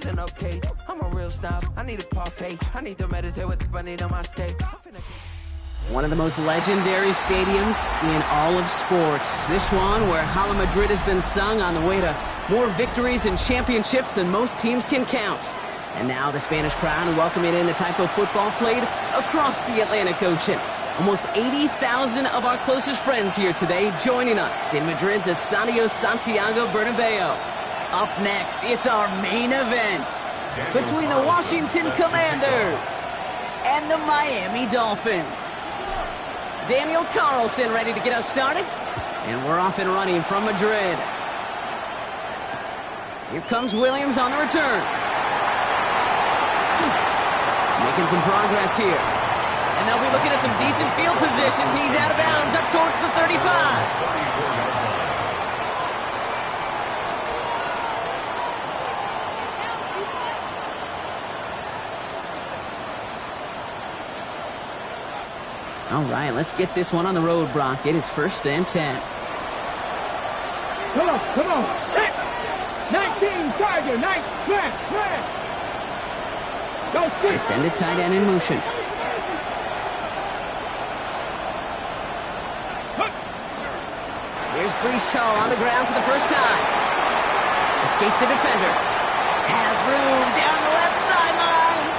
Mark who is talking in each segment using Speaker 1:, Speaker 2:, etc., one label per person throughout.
Speaker 1: listen up, Kate. I'm a real snob. I need a parfait. I need to meditate with the bunny on my steak.
Speaker 2: One of the most legendary stadiums in all of sports. This one where Hala Madrid has been sung on the way to more victories and championships than most teams can count. And now the Spanish crowd welcoming in the type of football played across the Atlantic Ocean. Almost 80,000 of our closest friends here today joining us in Madrid's Estadio Santiago Bernabeu. Up next, it's our main event between the Washington Commanders and the Miami Dolphins. Daniel Carlson ready to get us started, and we're off and running from Madrid. Here comes Williams on the return. Making some progress here. And they'll be looking at some decent field position. He's out of bounds up towards the 35. All right, let's get this one on the road, Brock. It is 1st and 10.
Speaker 3: Come on. 19, Tiger, 9, plan.
Speaker 2: They send a tight end in motion. Here's Breece Hall on the ground for the first time. Escapes the defender. Has room down the left sideline.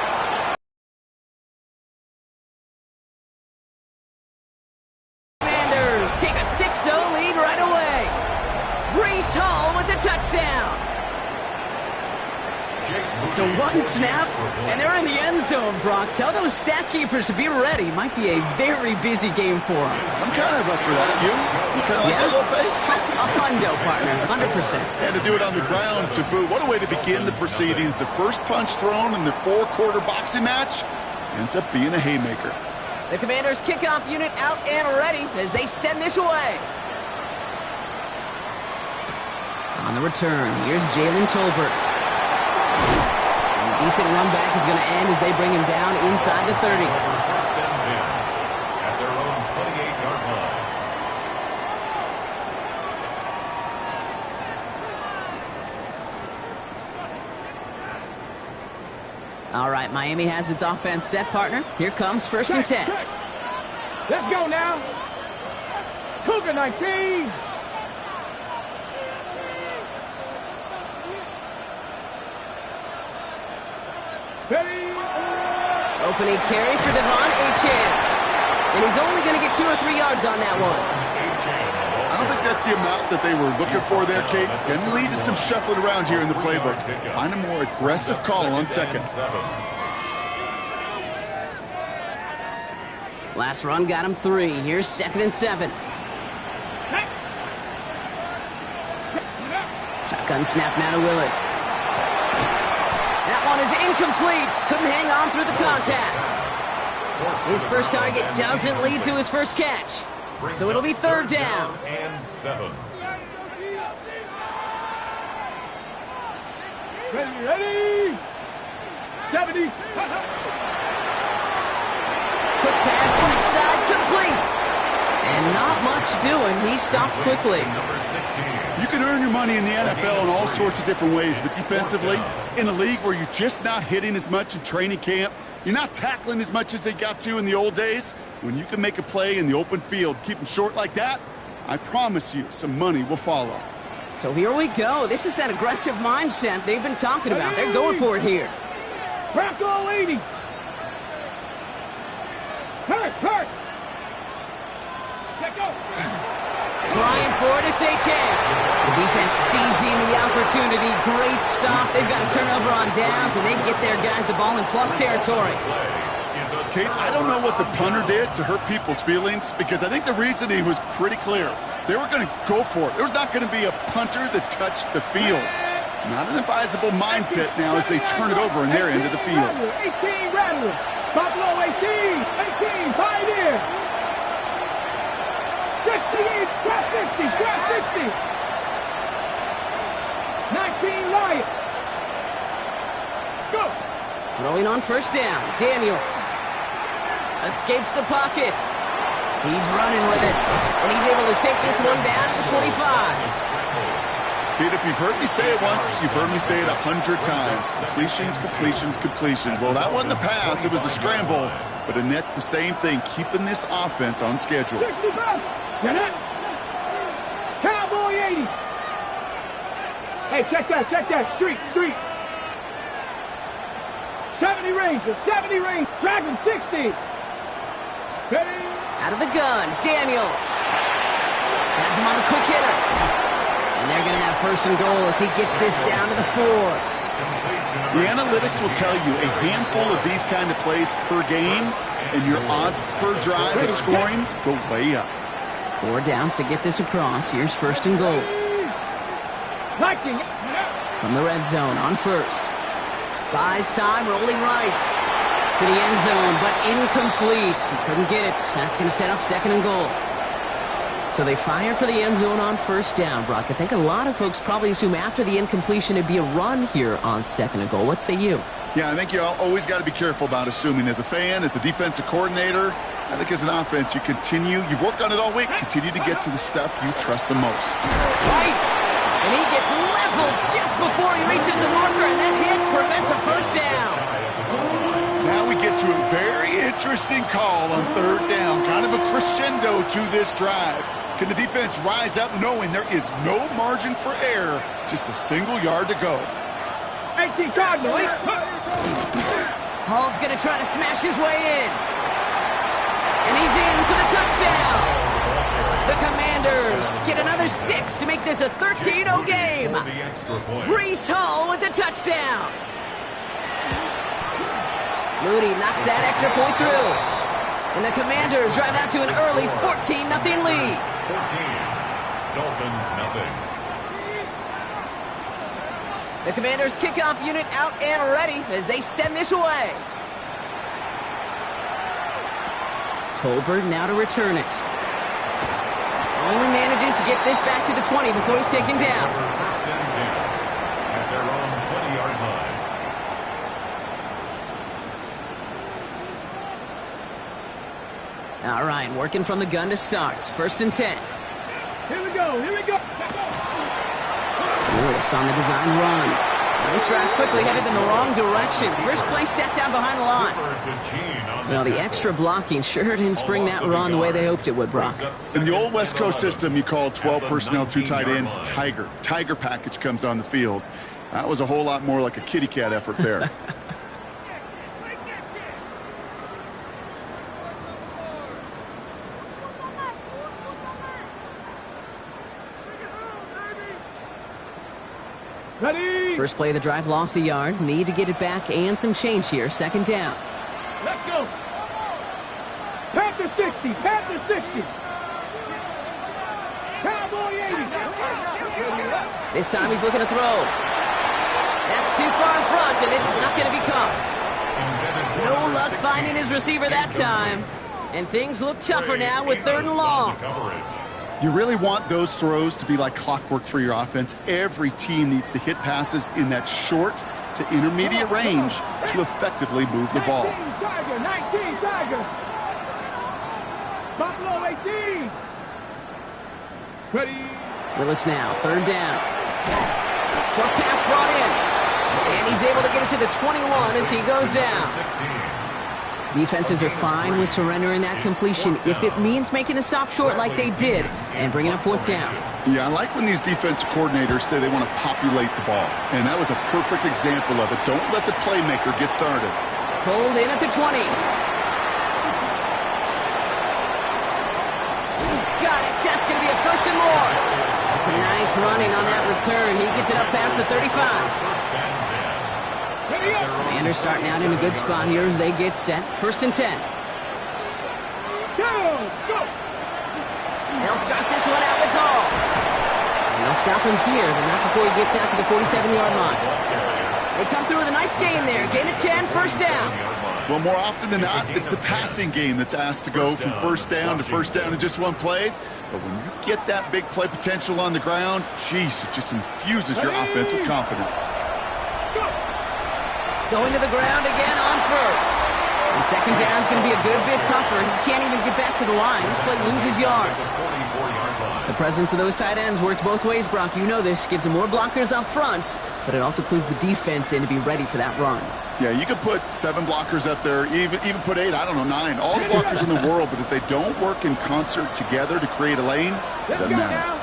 Speaker 2: Commanders take a 6-0 lead right away. Breece Hall with the touchdown. So one snap, and they're in the end zone, Brock. Tell those stat keepers to be ready. Might be a very busy game for them.
Speaker 4: I'm kind of up for that. You kind of like that little pace?
Speaker 2: A hundo, partner, 100%.
Speaker 4: And to do it on the ground, to boot. What a way to begin the proceedings. The first punch thrown in the 4-quarter boxing match ends up being a haymaker.
Speaker 2: The Commanders' kickoff unit out and ready as they send this away. On the return, here's Jalen Tolbert. Decent run back is going to end as they bring him down inside the 30.
Speaker 5: At their own 28-yard line.
Speaker 2: All right, Miami has its offense set, partner. Here comes 1st and 10.
Speaker 3: Let's go now. Cougar 19.
Speaker 2: Opening carry for Devon Achane. And he's only going to get 2 or 3 yards on that one.
Speaker 4: I don't think that's the amount that they were looking for there, Kate. Going to lead to some shuffling around here in the playbook. Find a more aggressive call on second.
Speaker 2: Last run got him 3. Here's 2nd and 7. Shotgun snap now to Willis. That one is incomplete. Couldn't hang on through the contact. His first target doesn't lead to his first catch. So it'll be 3rd down.
Speaker 5: And 7.
Speaker 3: Ready. 70.
Speaker 2: Quick pass right side, complete. And not much doing. He stopped quickly.
Speaker 5: Number 16.
Speaker 4: You can earn your money in the NFL in all sorts of different ways, but defensively, in a league where you're just not hitting as much in training camp, you're not tackling as much as they got to in the old days, when you can make a play in the open field, keep them short like that, I promise you some money will follow.
Speaker 2: So here we go. This is that aggressive mindset they've been talking about. They're going for it here.
Speaker 3: Bronco 80. Hurt. Let go.
Speaker 2: Trying for it, it's Achane. The defense seizing the opportunity. Great stop. They've got a turnover on downs, and they get their guys the ball in plus territory.
Speaker 4: Kate, I don't know what the punter did to hurt people's feelings, because I think the reasoning was pretty clear. They were going to go for it. There was not going to be a punter that touched the field. Not an advisable mindset now as they turn it over in their end of the field.
Speaker 3: 18 Rattler. Buffalo 18. 18 Pioneer. 50, scrap 50, scrap 50. 19 Lion. Let's go.
Speaker 2: Throwing on 1st down. Daniels escapes the pocket. He's running with it, and he's able to take this one down to the 25.
Speaker 4: Kid, if you've heard me say it once, you've heard me say it 100 times. Completions, completions, completions. Well, that wasn't a pass. It was a scramble. But Annette's the same thing, keeping this offense on schedule.
Speaker 3: 65. Get it. Cowboy 80. Hey, check that. Street. 70 Rangers, 70 Rangers. Dragon 60. Ready.
Speaker 2: Out of the gun, Daniels. Has him on the quick hitter. And they're going to have first and goal as he gets this down to the 4.
Speaker 4: The analytics will tell you a handful of these kind of plays per game, and your odds per drive of scoring go way up.
Speaker 2: 4 downs to get this across. Here's first and goal.
Speaker 3: Liking.
Speaker 2: From the red zone on first. Buys time, rolling right to the end zone, but incomplete. He couldn't get it. That's going to set up second and goal. So they fire for the end zone on first down, Brock. I think a lot of folks probably assume after the incompletion it'd be a run here on second and goal. What say you?
Speaker 4: Yeah, I think you always got to be careful about assuming. As a fan, as a defensive coordinator, I think as an offense, you've worked on it all week, continue to get to the stuff you trust the most.
Speaker 2: Right! And he gets leveled just before he reaches the marker, and that hit prevents a first down.
Speaker 4: Now we get to a very interesting call on third down, kind of a crescendo to this drive. Can the defense rise up knowing there is no margin for error, just a single yard to go?
Speaker 3: 18 Cardinal.
Speaker 2: Hall's going to try to smash his way in. And he's in for the touchdown. The Commanders get another 6 to make this a 13-0 game. Breece Hall with the touchdown. Moody knocks that extra point through. And the Commanders drive out to an early 14-0 lead.
Speaker 5: 14. Dolphins, nothing.
Speaker 2: The Commanders' kickoff unit out and ready as they send this away. Tolbert now to return it. Only manages to get this back to the 20 before he's taken down.
Speaker 5: First and 10 at their own 20-yard line.
Speaker 2: All right, working from the gun to start. First and 10.
Speaker 3: Here we go.
Speaker 2: Lewis on the design run. This drive's quickly headed in the wrong direction. First play set down behind the line. Well, the extra blocking sure didn't spring that run the way they hoped it would, Brock.
Speaker 4: In the old West Coast system, you call 12 personnel, 2 tight ends, Tiger. Tiger package comes on the field. That was a whole lot more like a kitty cat effort there.
Speaker 3: Ready.
Speaker 2: First play of the drive lost a yard. Need to get it back and some change here. Second down.
Speaker 3: Let's go. Panther 60. Panther 60. Cowboy 80.
Speaker 2: This time he's looking to throw. That's too far in front, and it's not going to be caught. No luck finding his receiver that time. And things look tougher now with third and long.
Speaker 4: You really want those throws to be like clockwork for your offense. Every team needs to hit passes in that short to intermediate range to effectively move the ball.
Speaker 3: 19 Tiger. Buffalo 18. Ready.
Speaker 2: Willis now, third down. Short pass brought in. And he's able to get it to the 21 as he goes down. Defenses are fine with surrendering that completion if it means making the stop short like they did and bringing up fourth down.
Speaker 4: Yeah, I like when these defensive coordinators say they want to populate the ball. And that was a perfect example of it. Don't let the playmaker get started.
Speaker 2: Pulled in at the 20. He's got it. That's going to be a first and more. That's a nice running on that return. He gets it up past the 35. Commanders starting out in a good spot here as they get set. First and 10.
Speaker 3: Go.
Speaker 2: They'll start this one out with Hall. And they'll stop him here, but not before he gets out to the 47-yard line. They come through with a nice gain there. Gain of 10, first down.
Speaker 4: Well, more often than not, it's the passing game that's asked to go from first down to first down in just one play. But when you get that big play potential on the ground, geez, it just infuses your offense with confidence.
Speaker 2: Going to the ground again on first. And second down's going to be a good bit tougher. He can't even get back to the line. This play loses yards. The presence of those tight ends works both ways, Brock. You know this. Gives them more blockers up front, but it also clues the defense in to be ready for that run.
Speaker 4: Yeah, you could put 7 blockers up there, even put 8, I don't know, 9. All the blockers in the world, but if they don't work in concert together to create a lane, it doesn't matter.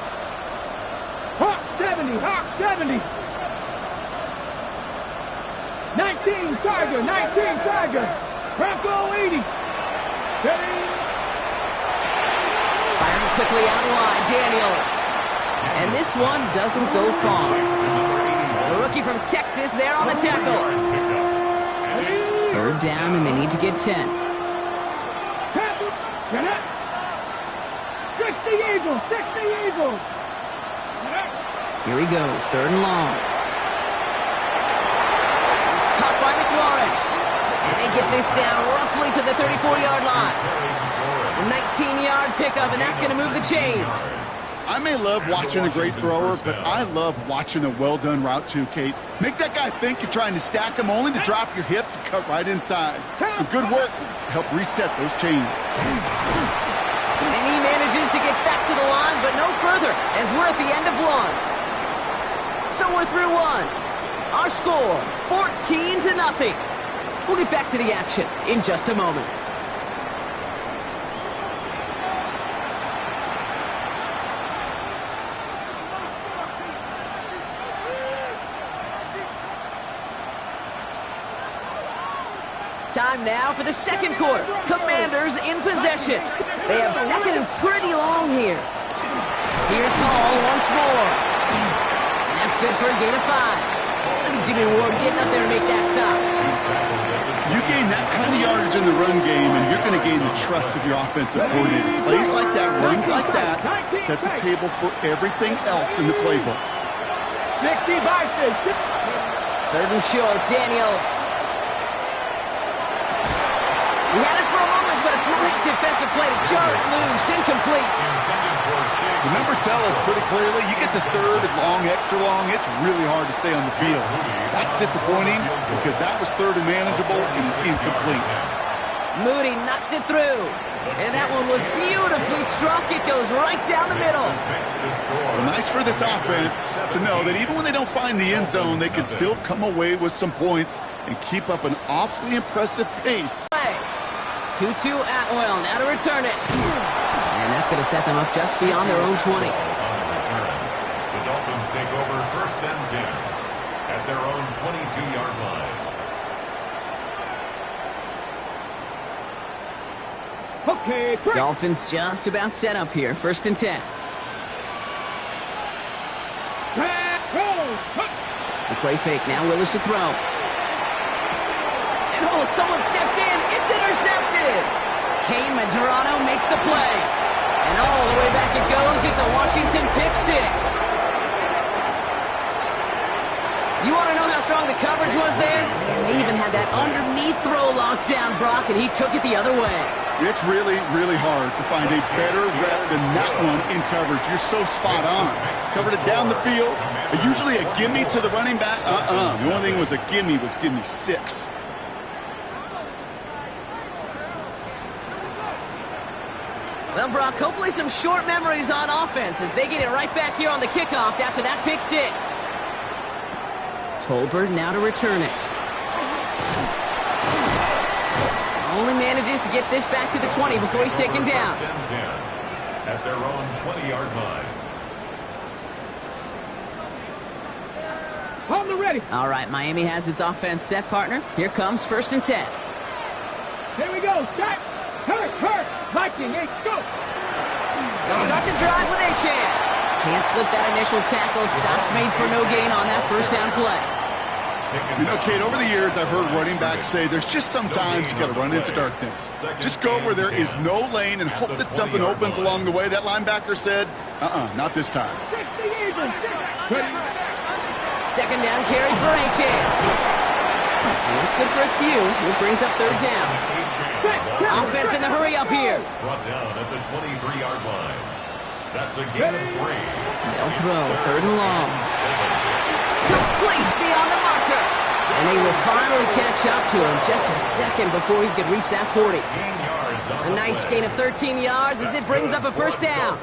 Speaker 3: Hawk 70, Hawk 70. 19 Tiger, 19 Tiger. Bronco 80. Steady.
Speaker 2: Firing quickly out wide, Daniels. And this one doesn't go far. The rookie from Texas there on the tackle. Third down, and they need to get 10.
Speaker 3: Get it. 60 Eagles, 60 Eagles.
Speaker 2: Here he goes, third and long. It's caught by McLaurin. And they get this down roughly to the 34-yard line. A 19-yard pickup, and that's going to move the chains.
Speaker 4: I may love watching a great thrower, but I love watching a well-done route too, Kate. Make that guy think you're trying to stack him only to drop your hips and cut right inside. Some good work to help reset those chains.
Speaker 2: And he manages to get back to the line, but no further, as we're at the end of one. So we're through one. Our score, 14-0. We'll get back to the action in just a moment. Time now for the second quarter. Commanders in possession. They have second and pretty long here. Here's Hall once more. And that's good for a gain of 5. Look at Jimmy Ward getting up there to make that stop.
Speaker 4: You gain that kind of yardage in the run game, and you're going to gain the trust of your offensive coordinator. Plays like that, runs like that, set the table for everything else in the playbook.
Speaker 3: 60 Bison.
Speaker 2: Third and short, Daniels. He had it for a moment, but a great defensive play to jar it loose. Incomplete.
Speaker 4: The numbers tell us pretty clearly, you get to third and long, extra long, it's really hard to stay on the field. That's disappointing because that was third and manageable and incomplete.
Speaker 2: Moody knocks it through. And that one was beautifully struck. It goes right down the middle.
Speaker 4: Well, nice for this offense to know that even when they don't find the end zone, they can still come away with some points and keep up an awfully impressive pace.
Speaker 2: 2-2 Atwell, now to return it. And that's going to set them up just beyond their own 20.
Speaker 5: The Dolphins take over first and 10 at their own 22-yard line.
Speaker 3: Okay,
Speaker 2: Dolphins just about set up here. First and 10. The play fake, now Willis to throw. And oh, someone stepped in. It's intercepted. Kane Medrano makes the play. And all the way back it goes. It's a Washington pick 6. You want to know how strong the coverage was there? Man, they even had that underneath throw locked down, Brock, and he took it the other way.
Speaker 4: It's really, really hard to find a better rep than that one in coverage. You're so spot on. Covered it down the field. Usually a gimme to the running back. The only thing was a gimme was give me 6.
Speaker 2: Well, Brock, hopefully some short memories on offense as they get it right back here on the kickoff after that pick 6. Tolbert now to return it. Only manages to get this back to the 20 before he's taken down.
Speaker 5: At their own 20-yard line.
Speaker 3: On the ready.
Speaker 2: All right, Miami has its offense set, partner. Here comes first and 10.
Speaker 3: Here we go. Start. Hurt. Viking, hey, go.
Speaker 2: They'll start the drive with Achane. Can't slip that initial tackle. Stops made for no gain on that first down play.
Speaker 4: You know, Kate, over the years, I've heard running backs say there's just sometimes you got to run into darkness. Just go where there is no lane and hope that something opens along the way. That linebacker said, not this time.
Speaker 2: Second down carry for Achane. And that's good for a few. It brings up third down. Offense in the hurry up here.
Speaker 5: Brought down at the 23-yard line. That's a gain of 3.
Speaker 2: They'll throw, third and long. Complete beyond the marker. And they will finally catch up to him. Just a second before he could reach that 40. A nice gain of 13 yards as it brings up a first down.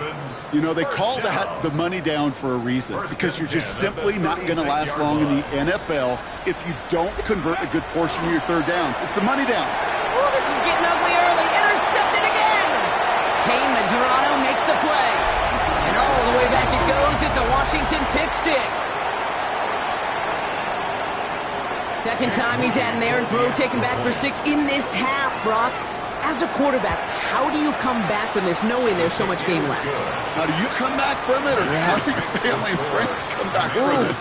Speaker 4: You know, they call that the money down for a reason, because you're just simply not going to last long in the NFL if you don't convert a good portion of your third downs. It's the money down.
Speaker 2: Oh, this is getting ugly early. Intercepted again. Kane Medrano makes the play. And all the way back it goes. It's a Washington pick six. Second time he's had an errant throw taken back for 6 in this half, Brock. As a quarterback, how do you come back from this knowing there's so much game left?
Speaker 4: How do you come back from it, or how do your family and friends come back from it?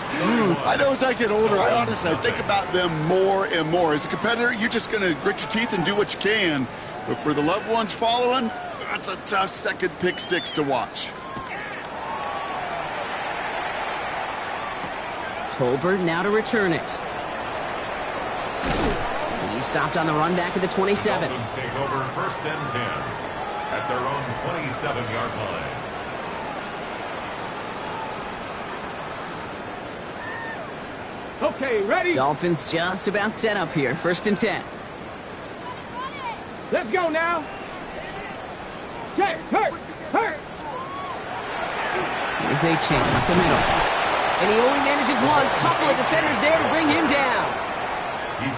Speaker 4: I know as I get older, I think about them more and more. As a competitor, you're just going to grit your teeth and do what you can. But for the loved ones following, that's a tough second pick six to watch.
Speaker 2: Tolbert now to return it. He stopped on the run back at the 27.
Speaker 5: Dolphins take over first and 10 at their own 27-yard line.
Speaker 3: Okay, ready?
Speaker 2: Dolphins just about set up here. First and 10.
Speaker 3: Let's go now. Check, hurt.
Speaker 2: Here's A-Chain up the middle. And he only manages one. Couple of defenders there to bring him down.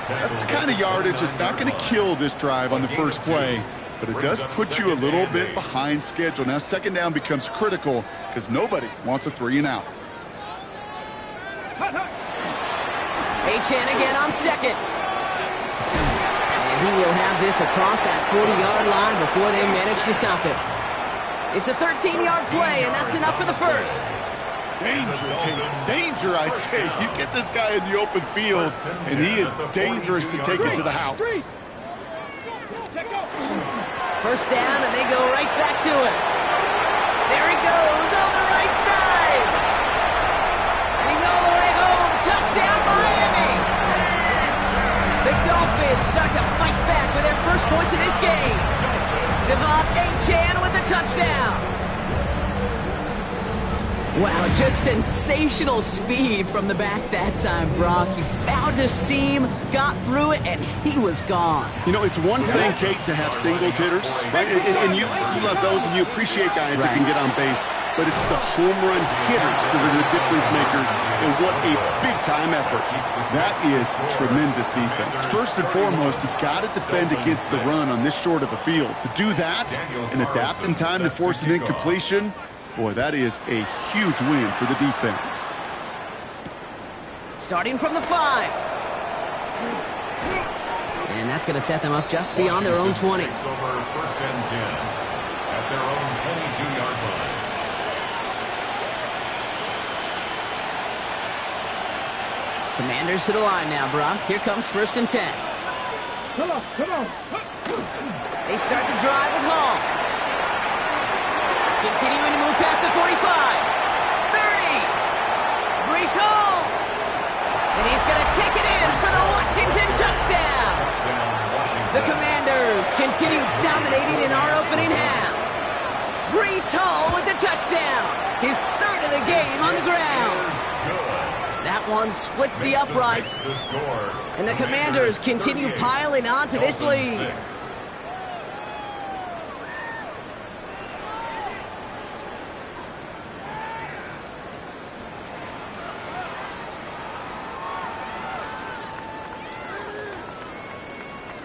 Speaker 4: That's the kind of yardage that's not going to kill this drive on the first play, but it does put you a little bit behind schedule. Now second down becomes critical because nobody wants a 3 and out.
Speaker 2: Achane again on second. And he will have this across that 40-yard line before they manage to stop him. It's a 13-yard play, and that's enough for the first.
Speaker 4: Danger, King. Danger, I say. You get this guy in the open field, and he is dangerous to take it to the house.
Speaker 2: First down, and they go right back to it. There he goes on the right side. And he's all the way home. Touchdown, Miami. The Dolphins start to fight back with their first points of this game. Devon Achane with the touchdown. Wow, just sensational speed from the back that time, Brock. He found a seam, got through it, and he was gone.
Speaker 4: You know, it's one thing, Kate, to have singles hitters, right? And you love those, and you appreciate guys that can get on base. But it's the home run hitters that are the difference makers, and what a big-time effort. That is tremendous defense. First and foremost, you got to defend against the run on this short of a field. To do that and adapt in time to force an incompletion, boy, that is a huge win for the defense.
Speaker 2: Starting from the 5. And that's going to set them up just beyond their own 20.
Speaker 5: Takes over first and 10 at their own 22-yard line.
Speaker 2: Commanders to the line now, Brock. Here comes first and 10.
Speaker 3: Come on.
Speaker 2: They start the drive with Hall. Continuing to move past the 45. 30. Breece Hall. And he's going to take it in for the Washington touchdown. The Commanders continue dominating in our opening half. Breece Hall with the touchdown. His third of the game on the ground. That one splits the uprights. And the Commanders continue piling on to this lead.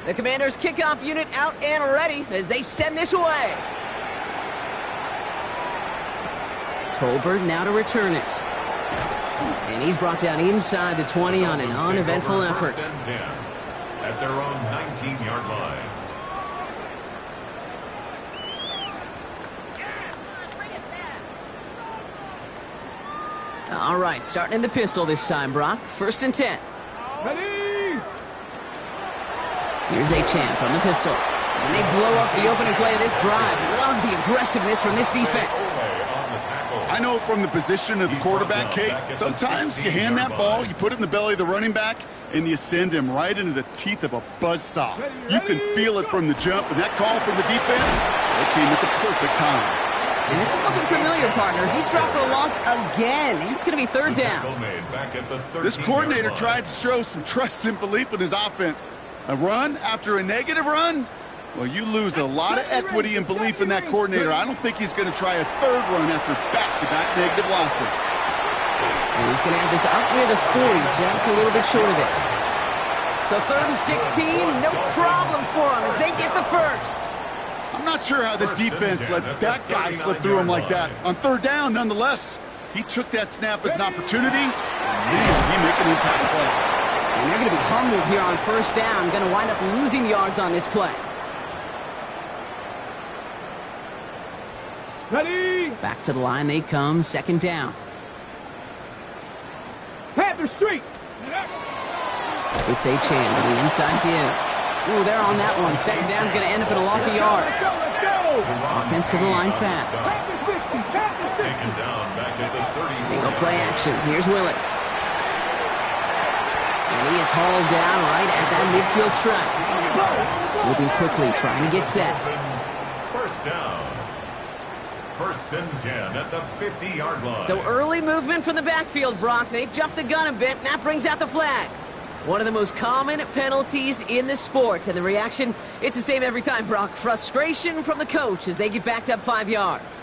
Speaker 2: The Commanders' kickoff unit out and ready as they send this away. Tolbert now to return it. And he's brought down inside the 20 on an uneventful effort.
Speaker 5: At their own 19-yard line.
Speaker 2: All right, starting in the pistol this time, Brock. First and 10.
Speaker 3: Ready?
Speaker 2: Here's Achane from the pistol. And they blow up the opening play of this drive. Love the aggressiveness from this defense.
Speaker 4: I know from the position of the quarterback, Kate, sometimes you hand that ball, you put it in the belly of the running back, and you send him right into the teeth of a buzzsaw. You can feel it from the jump, and that call from the defense, it came at the perfect time.
Speaker 2: And this is looking familiar, partner. He's dropped for a loss again. It's going to be third down.
Speaker 4: This coordinator tried to show some trust and belief in his offense. A run after a negative run? Well, you lose a lot of equity and belief in that coordinator. I don't think he's going to try a third run after back-to-back negative losses.
Speaker 2: And he's going to have this up near the 40, just a little bit short of it. So 3rd and 16, no problem for him as they get the first.
Speaker 4: I'm not sure how this defense let that guy slip through him like that. On 3rd down, nonetheless, he took that snap as an opportunity. Man, he make an impact play.
Speaker 2: And they're going to be humbled here on 1st down. Going to wind up losing yards on this play.
Speaker 3: Ready?
Speaker 2: Back to the line they come, 2nd down.
Speaker 3: Panther Street.
Speaker 2: It's Achane with the inside give. Ooh, they're on that one. 2nd down's going to end up in a loss of yards.
Speaker 3: Let's go.
Speaker 2: Offense to the line fast.
Speaker 3: Panther 60. Panther 60.
Speaker 5: Taken down back at the 30.
Speaker 2: They go play action. Here's Willis. And he is hauled down right at that midfield stripe. Moving quickly, trying to get set.
Speaker 5: 1st down. 1st and 10 at the 50-yard line.
Speaker 2: So early movement from the backfield, Brock. They jumped the gun a bit, and that brings out the flag. One of the most common penalties in the sport. And the reaction, it's the same every time, Brock. Frustration from the coach as they get backed up 5 yards.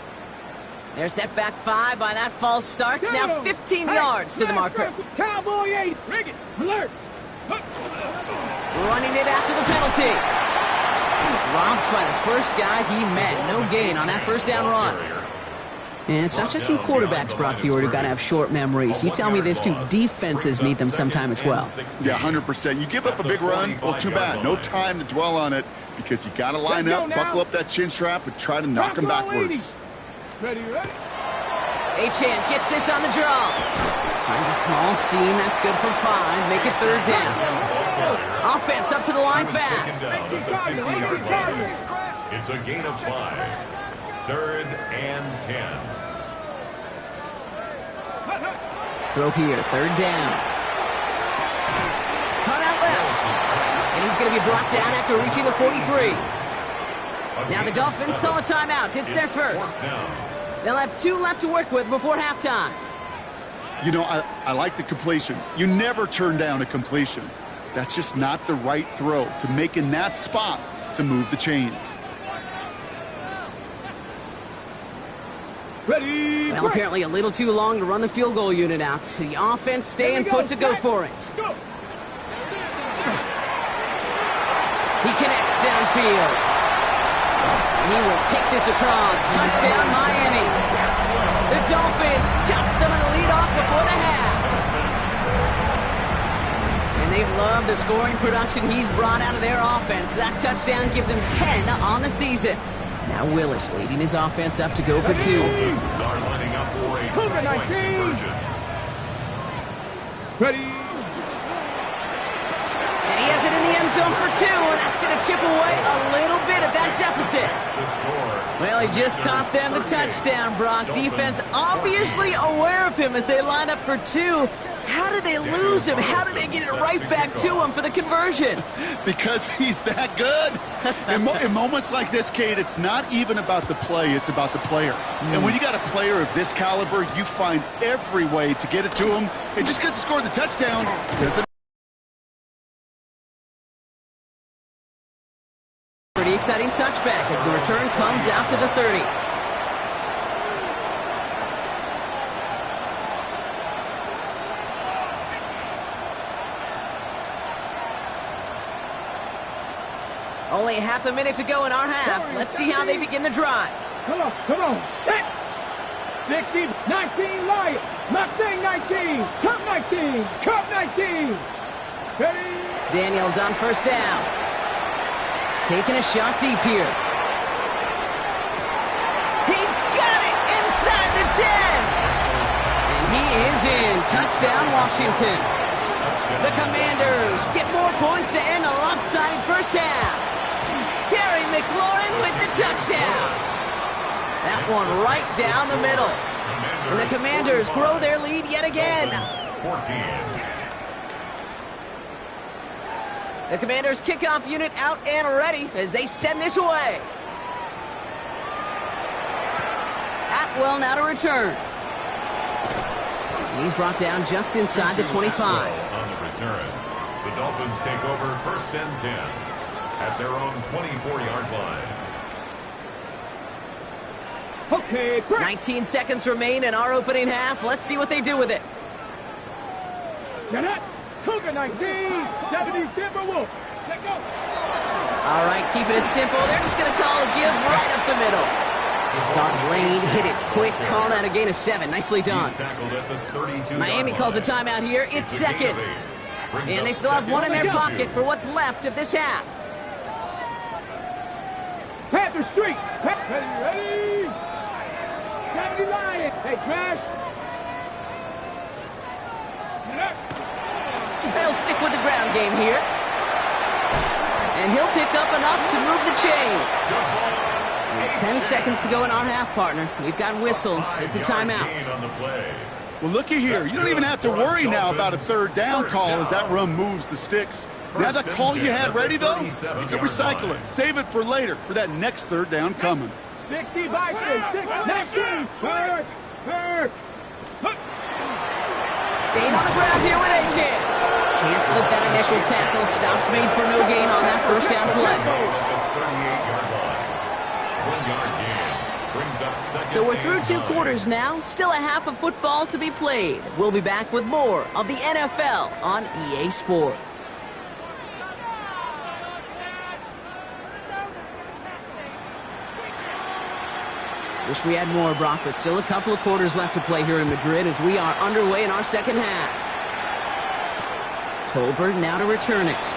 Speaker 2: They're set back 5 by that false start. Now 15 yards to the marker.
Speaker 3: Cowboy 8. Rig it. Alert.
Speaker 2: Running it after the penalty. Robbed by the first guy he met. No gain on that 1st down run. And it's not just some quarterbacks, Brock Huard, who got to have short memories. You tell me this too, defenses need them sometime as well.
Speaker 4: Yeah, 100%. You give up a big run, well, too bad. No time to dwell on it because you got to line up, buckle up that chin strap, and try to knock them backwards.
Speaker 3: Ready, ready.
Speaker 2: Achane gets this on the draw. Finds a small seam. That's good for 5. Make it 3rd down. Offense up to the line fast.
Speaker 5: It's a gain of 5. 3rd and 10.
Speaker 2: Throw here, 3rd down. Cut out left. And he's going to be brought down after reaching the 43. Now the Dolphins call a timeout. It's their first. They'll have 2 left to work with before halftime.
Speaker 4: You know, I like the completion. You never turn down a completion. That's just not the right throw to make in that spot to move the chains.
Speaker 3: Ready.
Speaker 2: Well, apparently a little too long to run the field goal unit out. The offense staying put to go for it.
Speaker 3: Go.
Speaker 2: He connects downfield. He will take this across. Touchdown, Miami. The Dolphins chop some of the lead off before the half. And they've loved the scoring production he's brought out of their offense. That touchdown gives him 10 on the season. Now Willis leading his offense up to go for 2.
Speaker 5: Are lining up for a two-point conversion.
Speaker 3: Ready.
Speaker 2: And he has it in the end zone for 2, and that's going to chip away a little bit at that deficit. Well, he just caught them the touchdown, Brock. Defense obviously aware of him as they line up for 2. How did they lose him? How did they get it right back to him for the conversion?
Speaker 4: Because he's that good. In moments like this, Kate, it's not even about the play, it's about the player. And when you got a player of this caliber, you find every way to get it to him. And just because he scored the touchdown doesn't.
Speaker 2: Pretty exciting touchback as the return comes out to the 30. Only half a minute to go in our half. Let's see how they begin the drive.
Speaker 3: Come on, come on. Set. 60, 19, Lions. Mustang 19. Cup 19. Cup 19. Ready.
Speaker 2: Daniels on 1st down. Taking a shot deep here. He's got it inside the 10. And he is in. Touchdown, Washington. The Commanders get more points to end a lopsided 1st half. Terry McLaurin with the touchdown. That one right down the middle. And the Commanders grow their lead yet again.
Speaker 5: 14.
Speaker 2: The Commanders kickoff unit out and ready as they send this away. Well, now to return. And he's brought down just inside the 25.
Speaker 5: On the return, the Dolphins take over 1st and 10 at their own 24-yard line.
Speaker 3: Okay, break.
Speaker 2: 19 seconds remain in our opening half. Let's see what they do with it.
Speaker 3: Get it. Cougar 19. 70 Timberwolves. Let go.
Speaker 2: All right, keeping it simple. They're just going to call a give right up the middle. Saw it rain, hit it quick, call that a gain of 7. Nicely done. Miami calls a timeout here. It's second. And they still have one in their pocket for what's left of this half.
Speaker 3: Panther Street. Ready. 70 Lions. Hey, Crash.
Speaker 2: They'll stick with the ground game here. And he'll pick up enough to move the chains. 10 seconds to go in our half, partner. We've got whistles. It's a timeout.
Speaker 4: Well, looky here. You don't even have to worry now about a third down call as that run moves the sticks. Now that call you had ready, though, you can recycle it. Save it for later for that next third down coming.
Speaker 3: 60 Vikings. 19. Third.
Speaker 2: Staying on the ground here with Achane. Can't slip that initial tackle. Stops made for no gain on that first down play. So we're through 2 quarters now. Still a half of football to be played. We'll be back with more of the NFL on EA Sports. Wish we had more, Brock, but still a couple of quarters left to play here in Madrid as we are underway in our second half. Tolbert now to return it.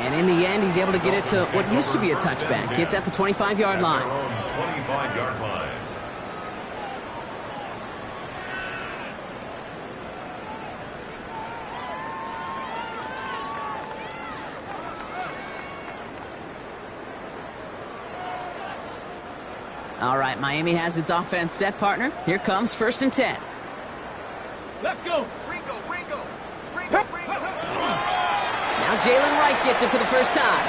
Speaker 2: And in the end, he's able to get it to what used to be a touchback. It's at the 25-yard line.
Speaker 5: 25-yard line.
Speaker 2: All right, Miami has its offense set, partner. Here comes 1st and 10.
Speaker 3: Let's go.
Speaker 2: Now Jalen Wright gets it for the first time.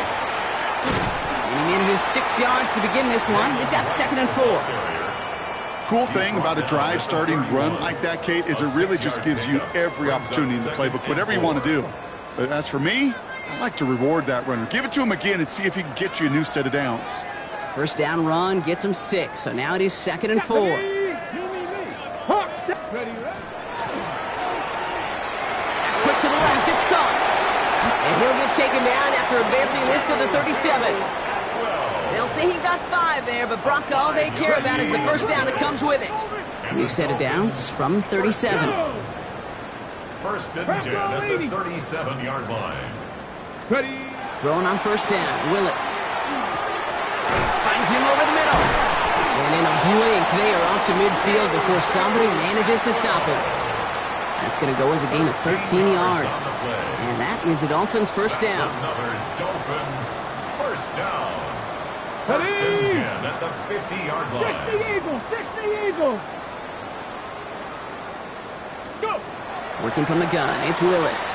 Speaker 2: And he manages 6 yards to begin this one. They've got 2nd and 4.
Speaker 4: Cool thing about a drive starting run like that, Kate, is it really just gives you every opportunity in the playbook, whatever you want to do. But as for me, I like to reward that runner. Give it to him again and see if he can get you a new set of downs.
Speaker 2: First down run gets him 6. So now it is 2nd and 4. Quick to the left, it's caught. And he'll get taken down after advancing this to the 37. They'll say he got 5 there, but Brock, all they care about is the first down that comes with it. New set of downs from 37.
Speaker 5: 1st and 10 at the 37-yard line.
Speaker 3: Ready.
Speaker 2: Throwing on first down, Willis. Finds him over the middle. And in a blink, they are off to midfield before somebody manages to stop him. That's going to go as a gain of 13 yards. And that is a Dolphins first down.
Speaker 5: Another Dolphins first down. 1st and 10 at the 50-yard line.
Speaker 3: 60 Eagles. Go.
Speaker 2: Working from the gun, it's Willis.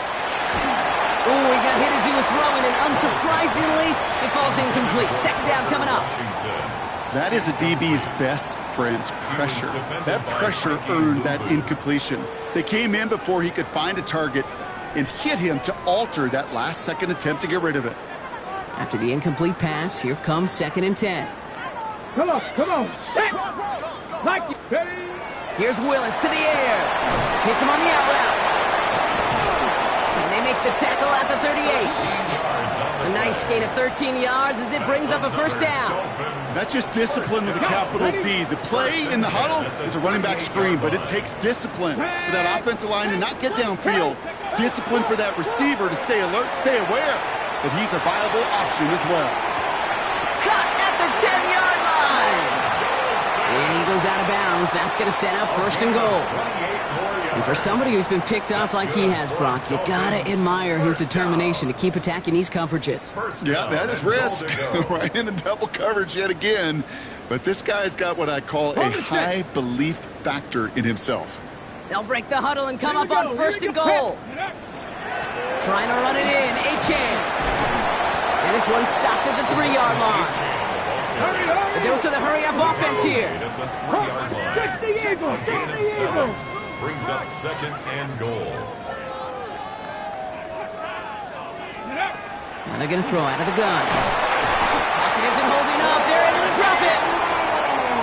Speaker 2: Oh, he got hit as he was throwing, and unsurprisingly, it falls incomplete. 2nd down coming up.
Speaker 4: That is a DB's best friend, pressure. That pressure earned that incompletion. They came in before he could find a target and hit him to alter that last-second attempt to get rid of it.
Speaker 2: After the incomplete pass, here comes 2nd and 10.
Speaker 3: Come on. Like it. Ready.
Speaker 2: Here's Willis to the air. Hits him on the out route. And they make the tackle at the 38. A nice gain of 13 yards as it brings up a first down.
Speaker 4: That's just discipline with a capital D. The play in the huddle is a running back screen, but it takes discipline for that offensive line to not get downfield. Discipline for that receiver to stay alert, stay aware that he's a viable option as well.
Speaker 2: Cut at the 10-yard line. And he goes out of bounds. That's going to set up 1st and goal. And for somebody who's been picked off like he has, Brock, you got to admire his determination to keep attacking these coverages.
Speaker 4: Yeah, that is risk. Right into double coverage yet again. But this guy's got what I call a high belief factor in himself.
Speaker 2: They'll break the huddle and come up on 1st and goal. Trying to run it in. Achane. And this one's stopped at the 3-yard line. A dose of the hurry-up offense here.
Speaker 5: At the 3-yard line.
Speaker 3: 60 Eagles,
Speaker 5: A gain of
Speaker 3: 60
Speaker 5: 7
Speaker 3: Eagles.
Speaker 5: brings up 2nd and goal.
Speaker 2: Now they're going to throw out of the gun. Pocket isn't holding up. They're able to drop it.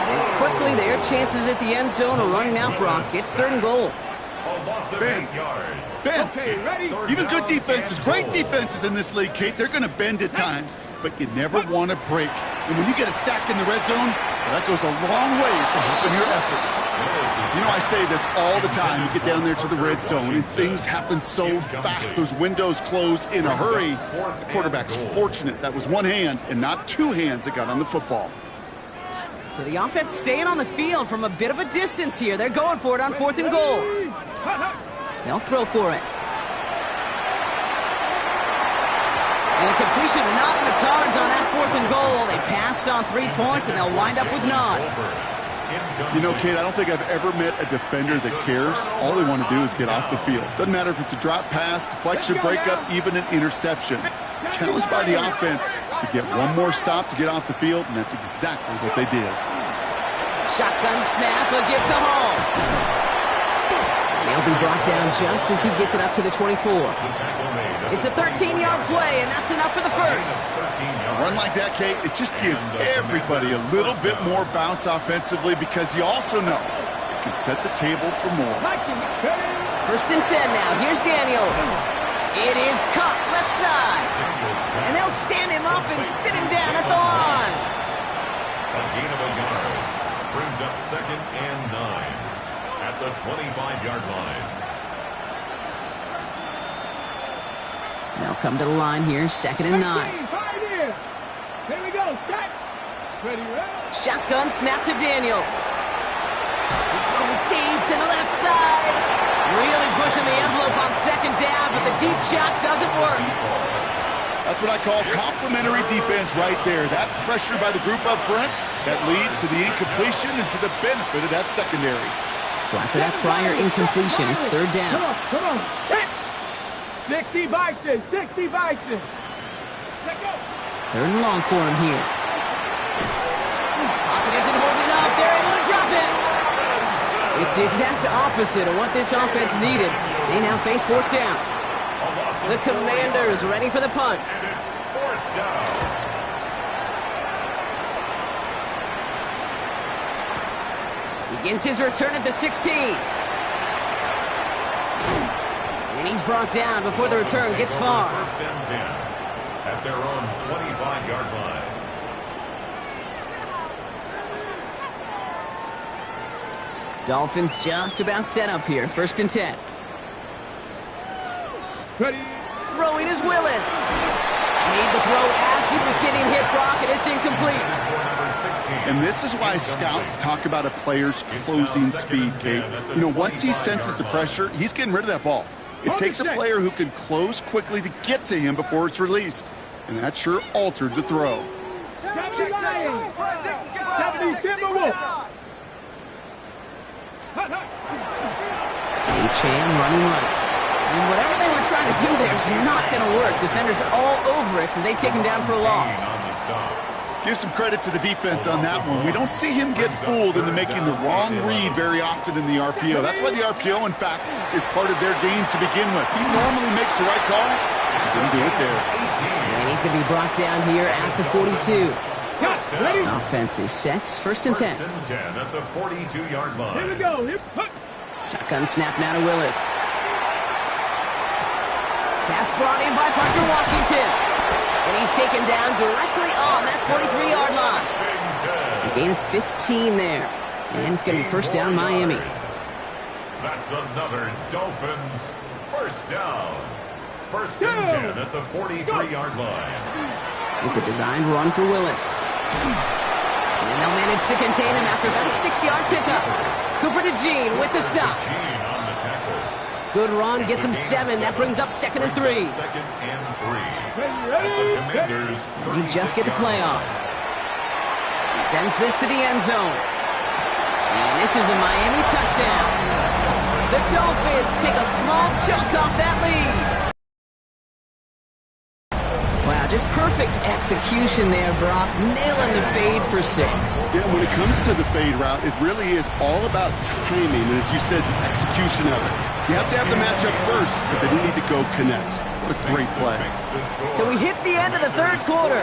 Speaker 2: And quickly, their chances at the end zone are running out, Brock. It's 3rd and goal.
Speaker 5: A loss of
Speaker 4: Ben.
Speaker 5: 8 yards.
Speaker 4: Ben,
Speaker 3: Okay, ready?
Speaker 4: even good defenses, great defenses in this league, Kate, they're going to bend at times, but you never want to break. And when you get a sack in the red zone, well, that goes a long ways to helping your efforts. You know, I say this all the time. You get down there to the red zone, and things happen so fast. Those windows close in a hurry. The quarterback's fortunate that was one hand and not two hands that got on the football.
Speaker 2: So the offense staying on the field from a bit of a distance here. They're going for it on 4th and goal. They'll throw for it. And a completion not in the cards on that 4th and goal. They passed on 3 points, and they'll wind up with none.
Speaker 4: You know, Kate, I don't think I've ever met a defender that cares. All they want to do is get off the field. Doesn't matter if it's a drop pass, deflection, breakup, even an interception. Challenged by the offense to get one more stop to get off the field, and that's exactly what they did.
Speaker 2: Shotgun snap, a gift to Hall. They'll be brought down just as he gets it up to the 24. It's a 13-yard play, and that's enough for the first.
Speaker 4: A run like that, Kate, it just gives everybody a little bit more bounce offensively because you also know it can set the table for more.
Speaker 2: 1st and 10 now. Here's Daniels. It is cut left side. And they'll stand him up and sit him down at the line.
Speaker 5: A gain of a yard brings up 2nd and 9 at the 25-yard line.
Speaker 2: They'll come to the line here, 2nd and 9.
Speaker 3: Here we go. Set. Ready, ready.
Speaker 2: Shotgun snap to Daniels. He's throwing deep to the left side. Really pushing the envelope on 2nd down, but the deep shot doesn't work.
Speaker 4: That's what I call complimentary defense right there. That pressure by the group up front, that leads to the incompletion and to the benefit of that secondary.
Speaker 2: So after that prior incompletion, it's 3rd down.
Speaker 3: Come on. Set. 60 Bison. 60 Bison. Let go.
Speaker 2: 3rd and long for him here. Pocket isn't holding up. They're able to drop it. It's the exact opposite of what this offense needed. They now face 4th down. The Commanders ready for the punt.
Speaker 5: And it's 4th down.
Speaker 2: Begins his return at the 16. And he's brought down before the return gets far.
Speaker 5: 1st and 10 at their own 25-yard line.
Speaker 2: Dolphins just about set up here. 1st and 10.
Speaker 3: Ready.
Speaker 2: Throwing is Willis. Made the throw as he was getting hit, Brock, and it's incomplete.
Speaker 4: And this is why scouts talk about a player's closing speed, Kate. You know, once he senses the pressure, he's getting rid of that ball. It takes a player who can close quickly to get to him before it's released. And that sure altered the throw.
Speaker 3: 70 Lions. 70 Timberwolves.
Speaker 2: Achane running right. And whatever they were trying to do there is not going to work. Defenders all over it, so they take him down for a loss.
Speaker 4: Give some credit to the defense on that one. We don't see him get fooled into making the wrong read very often in the RPO. That's why the RPO, in fact, is part of their game to begin with. He normally makes the right call. He didn't do it there.
Speaker 2: And he's going to be brought down here at the 42.
Speaker 3: Ready.
Speaker 2: Offense is set. 1st and 10.
Speaker 5: 1st and 10 at the 42-yard line.
Speaker 3: Here we go. Here.
Speaker 2: Shotgun snap now to Willis. Pass brought in by Parker Washington. And he's taken down directly on that 43-yard line. A gain of 15 there. And it's going to be 1st down Miami.
Speaker 5: That's another Dolphins 1st down. 1st and 10 at the 43-yard line.
Speaker 2: It's a designed run for Willis. And they'll manage to contain him after about a 6-yard pickup. Cooper DeJean with the stop.
Speaker 5: Gene on the tackle.
Speaker 2: Good run, gets him 7. That brings up 2nd and 3.
Speaker 5: 2nd and 3. At the Commanders'
Speaker 2: You just get the play off. Sends this to the end zone. And this is a Miami touchdown. The Dolphins take a small chunk off that lead. Wow, just perfect Perfect execution there, Brock. Nailing the fade for 6.
Speaker 4: Yeah, when it comes to the fade route, it really is all about timing. And as you said, the execution of it. You have to have the matchup first, but then you need to go connect. What a great play.
Speaker 2: So we hit the end of the third quarter.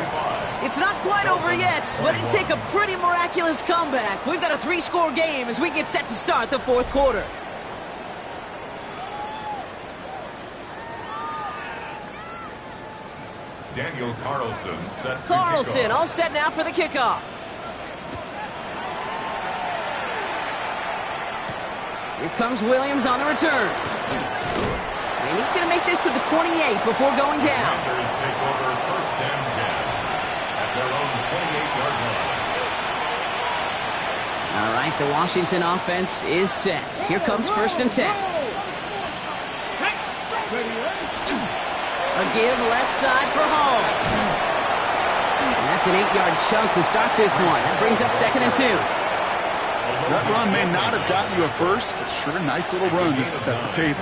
Speaker 2: It's not quite over yet, but it'd take a pretty miraculous comeback. We've got a 3-score game as we get set to start the fourth quarter.
Speaker 5: Daniel Carlson set to
Speaker 2: Carlson,
Speaker 5: kickoff.
Speaker 2: all set now for the kickoff. Here comes Williams on the return. And he's going to make this to the 28 before going down.
Speaker 5: Commanders take over first and 10 at their own 28-yard line.
Speaker 2: All right, the Washington offense is set. Here comes first and 10. A give left side for Hall. And that's an 8-yard chunk to start this one. That brings up second and 2.
Speaker 4: That run may not have gotten you a first, but sure, nice little run to set the table.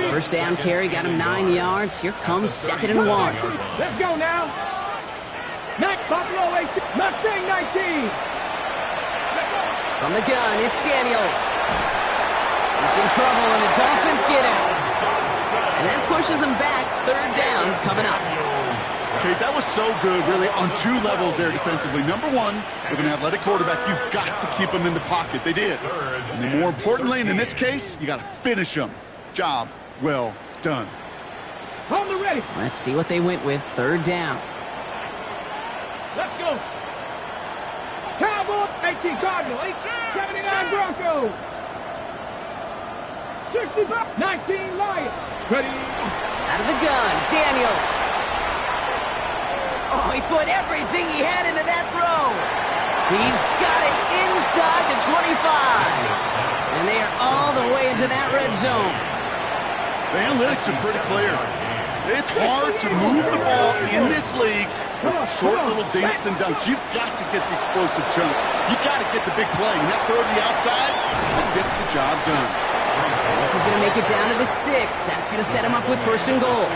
Speaker 2: First down carry got him 9 yards. Here comes second and 1.
Speaker 3: Let's go now. Mac Buffalo 18. Mustang 19.
Speaker 2: From the gun, it's Daniels. He's in trouble, and the Dolphins get him. And that pushes him back. Third down coming up.
Speaker 4: Okay, that was so good, really, on 2 levels there defensively. Number one, with an athletic quarterback, you've got to keep him in the pocket. They did. And then more importantly, and in this case, you got to finish him. Job well done.
Speaker 3: On the ready.
Speaker 2: Let's see what they went with. Third down.
Speaker 3: Let's go. Cowboy 18 Cardinal. 79 Broncos. 65 19 Lions. Ready.
Speaker 2: Out of the gun, Daniels. Oh, he put everything he had into that throw. He's got it inside the 25. And they are all the way into that red zone.
Speaker 4: The analytics are pretty clear. It's hard to move the ball in this league with short little dinks and dunks. You've got to get the explosive chunk. You've got to get the big play. And that throw to the outside, that gets the job done.
Speaker 2: This is going to make it down to the 6. That's going to set him up with first and goal.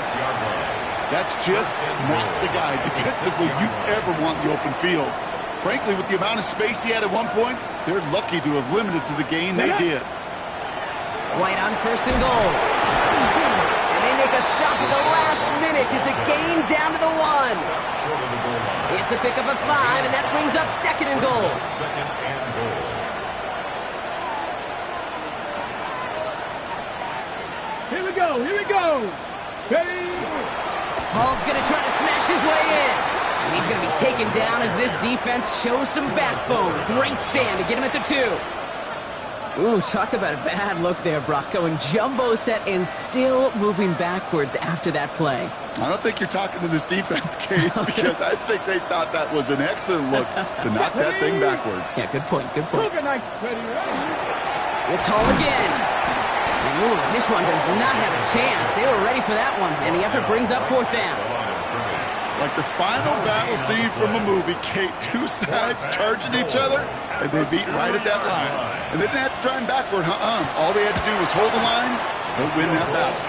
Speaker 4: That's just not the guy defensively you ever want in the open field. Frankly, with the amount of space he had at one point, they're lucky to have limited to the gain they did.
Speaker 2: White on first and goal. And they make a stop at the last minute. It's a gain down to the 1. It's a pickup of 5, and that brings up second and goal.
Speaker 5: Second and goal.
Speaker 3: Here we go. Here we go. Ready.
Speaker 2: Hall's going to try to smash his way in. And he's going to be taken down as this defense shows some backbone. Great stand to get him at the 2. Ooh, talk about a bad look there, Brock. Going jumbo set and still moving backwards after that play.
Speaker 4: I don't think you're talking to this defense, Kate, because I think they thought that was an excellent look to knock that thing backwards.
Speaker 2: Yeah, good point, good point.
Speaker 3: Nice. Ready.
Speaker 2: It's Hall again. And ooh, this one does not have a chance. They were ready for that one, and the effort brings up fourth down.
Speaker 4: Like the final battle scene from a movie, Kate, 2 sides charging each other, and they beat right at that line. And they didn't have to drive backward, All they had to do was hold the line to go win that battle.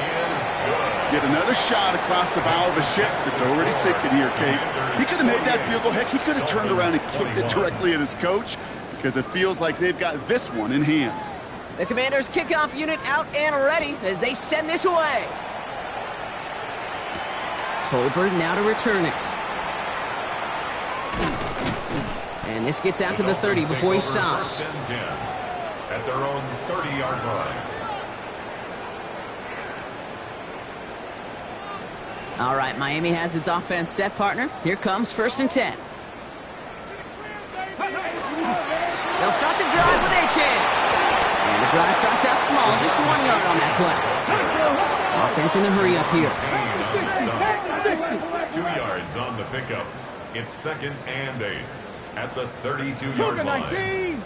Speaker 4: Get another shot across the bow of a ship that's already sinking here, Kate. He could have made that field goal. Heck, he could have turned around and kicked it directly at his coach, because it feels like they've got this one in hand.
Speaker 2: The Commanders' kickoff unit out and ready as they send this away. Tolbert now to return it. And this gets out to the 30 before he stops.
Speaker 5: First and 10 at their own 30-yard line.
Speaker 2: All right, Miami has its offense set, partner. Here comes first and 10. They'll start the drive with Achane. And the drive starts out small, just 1 yard on that play. Offense in the hurry up here.
Speaker 5: 2 yards on the pickup. It's second and 8 at the 32-yard line.
Speaker 3: 19.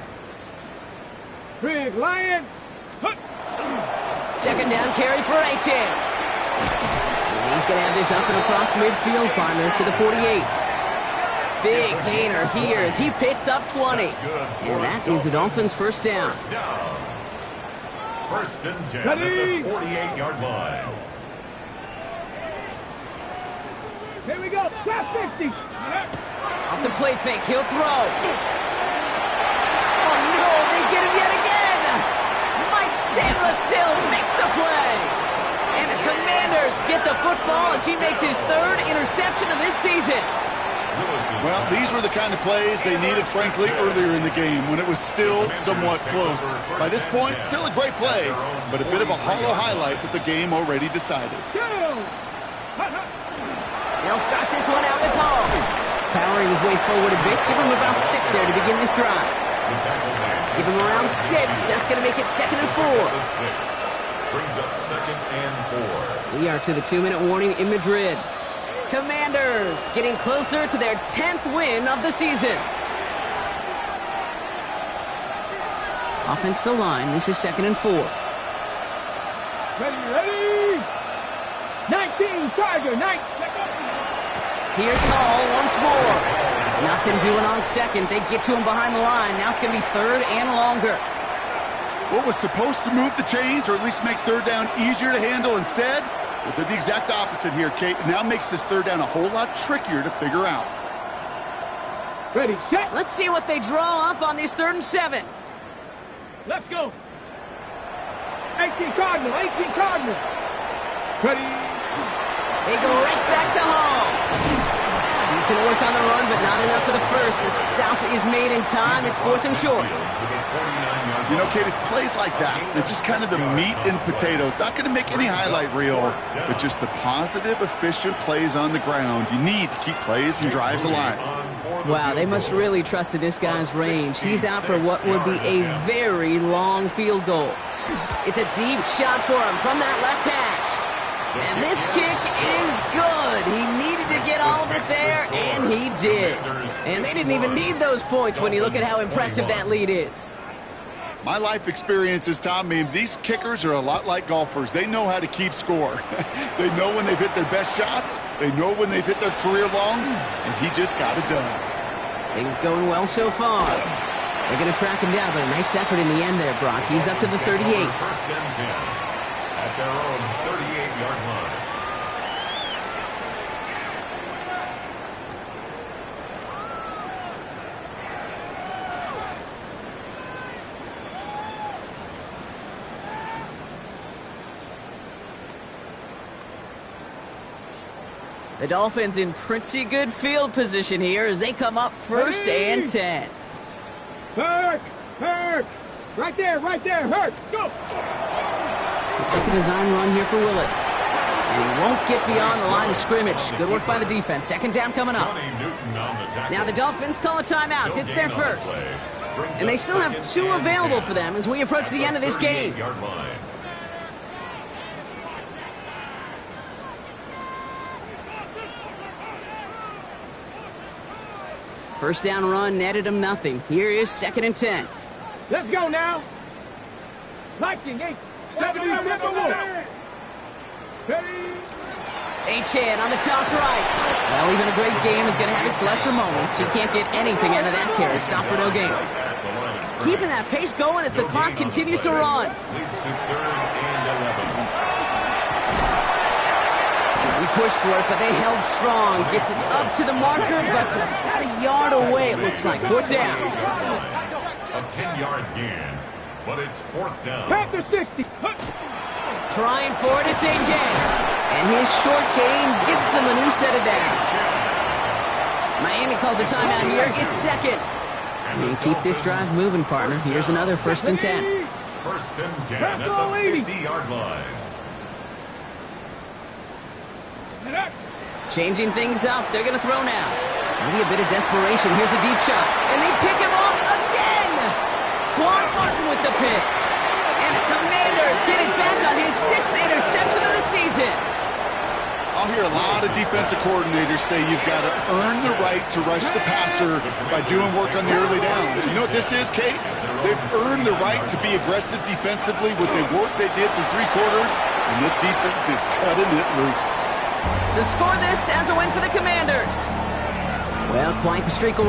Speaker 3: Big Lion.
Speaker 2: Second down carry for Achane. And he's going to have this up and across midfield, partner, to the 48. Big gainer here as he picks up 20. And that is the Dolphins' first down.
Speaker 5: First and 10 at the 48-yard line.
Speaker 3: Here we go. Trap 50.
Speaker 2: Off the play fake, he'll throw. Oh no, they get him yet again. Mike Sainristil makes the play. And the Commanders get the football as he makes his third interception of this season.
Speaker 4: Well, these were the kind of plays they needed, frankly, earlier in the game when it was still somewhat close. By this point, still a great play, but a bit of a hollow highlight with the game already decided.
Speaker 2: They'll start this one out with Hall. Powering his way forward a bit. Give him about 6 there to begin this drive. Give him around 6. That's going to make it 2nd and 4.
Speaker 5: Brings up 2nd and 4.
Speaker 2: We are to the 2-minute warning in Madrid. Commanders getting closer to their 10th win of the season. Offensive line. This is 2nd and 4.
Speaker 3: Ready? 19, Tiger, 19.
Speaker 2: Here's Hall once more. Nothing doing on 2nd. They get to him behind the line. Now it's going to be 3rd and longer.
Speaker 4: What was supposed to move the chains, or at least make 3rd down easier to handle instead? Well, did the exact opposite here, Kate. Now makes this 3rd down a whole lot trickier to figure out.
Speaker 3: Ready, set.
Speaker 2: Let's see what they draw up on this 3rd and 7.
Speaker 3: Let's go. 18 Cardinal, 18 Cardinal. Ready.
Speaker 2: They go right back to Hall. Decent work on the run, but not enough for the first. The stop is made in time. It's 4th and short.
Speaker 4: You know, Kate, it's plays like that. It's just kind of the meat and potatoes. Not going to make any highlight reel, but just the positive, efficient plays on the ground. You need to keep plays and drives alive.
Speaker 2: Wow, they must really trust in this guy's range. He's out for what would be a very long field goal. It's a deep shot for him from that left hash. And this kick is good. He needed to get all of it there, and he did. And they didn't even need those points when you look at how impressive that lead is.
Speaker 4: My life experience has taught me these kickers are a lot like golfers. They know how to keep score. They know when they've hit their best shots. They know when they've hit their career longs, and he just got it done.
Speaker 2: Things going well so far. They're going to track him down, but a nice effort in the end there, Brock. He's up to the 38.
Speaker 5: 1st and 10 at their own 38-yard line.
Speaker 2: The Dolphins in pretty good field position here as they come up 1st and 10.
Speaker 3: Hurt. Right there, hurt. Go.
Speaker 2: Looks like a design run here for Willis. And he won't get beyond the line of scrimmage. Good work by the defense. 2nd down coming up. Now the Dolphins call a timeout. It's their first. And they still have 2 available for them as we approach the end of this game. First down run netted him nothing. Here is 2nd and 10.
Speaker 3: Let's go now. Liking 8. 7.
Speaker 2: Achane on the toss right. Well, even a great game is going to have its lesser moments. You can't get anything out of that carry. Stop for no gain. Keeping that pace going as the clock continues to run.
Speaker 5: Leads to 3rd and 11.
Speaker 2: He pushed for it, but they held strong. Gets it up to the marker, but about a yard away, it looks like. 4th down.
Speaker 5: A 10-yard gain, but it's 4th down.
Speaker 3: Panther 60.
Speaker 2: Trying for it, it's AJ. And his short gain gets them a new set of downs. Miami calls a timeout here. It's 2nd. And keep this drive moving, partner. Here's another 1st and 10.
Speaker 5: 1st and 10 at the 50-yard line.
Speaker 2: Changing things up. They're going to throw now. Maybe a bit of desperation. Here's a deep shot. And they pick him off again. Quan Martin with the pick. And the Commanders get it back on his 6th interception of the season.
Speaker 4: I'll hear a lot of defensive coordinators say you've got to earn the right to rush the passer by doing work on the early downs. You know what this is, Kate? They've earned the right to be aggressive defensively with the work they did through 3 quarters, and this defense is cutting it loose.
Speaker 2: To score this as a win for the Commanders. Well, quite the streak.